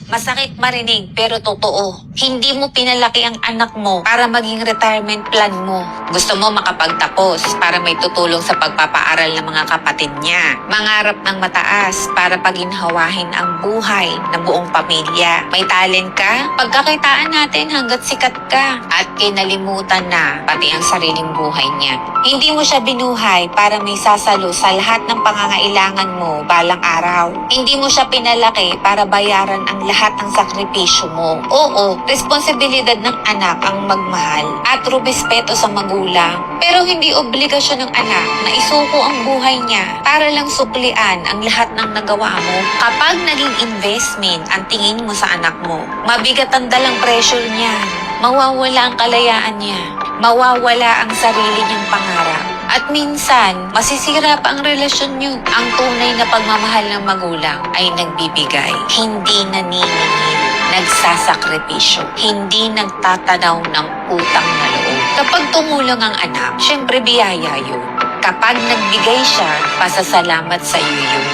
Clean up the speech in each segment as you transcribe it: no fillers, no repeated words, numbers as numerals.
Masakit marinig pero totoo. Hindi mo pinalaki ang anak mo para maging retirement plan mo. Gusto mo makapagtapos para may tutulong sa pagpapaaral ng mga kapatid niya. Mangarap ng mataas para paginhawahin ang buhay ng buong pamilya. May talent ka? Pagkakitaan natin hanggat sikat ka. At kinalimutan na pati ang sariling buhay niya. Hindi mo siya binuhay para may sasalo sa lahat ng pangangailangan mo balang araw. Hindi mo siya pinalaki para bayaran ang lahat ng sakripisyo mo. Oo, responsibilidad ng anak ang magmahal at rumispeto sa magulang. Pero hindi obligasyon ng anak na isuko ang buhay niya para lang suklian ang lahat ng nagawa mo. Kapag naging investment ang tingin mo sa anak mo, mabigat ang dalang pressure niya. Mawawala ang kalayaan niya. Mawawala ang sarili niyang pangarap. At minsan, masisira pa ang relasyon niyo. Ang tunay na pagmamahal ng magulang ay nagbibigay, hindi naniningil, nagsasakripisyo, hindi nagtatanaw ng utang na loob. Kapag tumulong ang anak, syempre biyaya yun. Kapag nagbigay siya, pasasalamat sa iyo yun.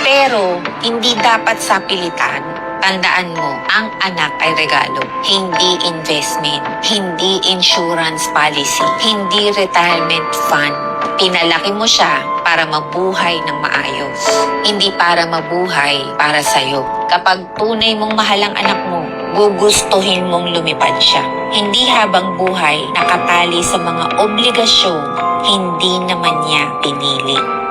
Pero, hindi dapat sa pilitan. Tandaan mo, ang anak ay regalo, hindi investment, hindi insurance policy, hindi retirement fund. Pinalaki mo siya para mabuhay ng maayos, hindi para mabuhay para sa'yo. Kapag tunay mong mahal ang anak mo, gugustuhin mong lumipad siya. Hindi habang buhay nakatali sa mga obligasyon, hindi naman niya pinili.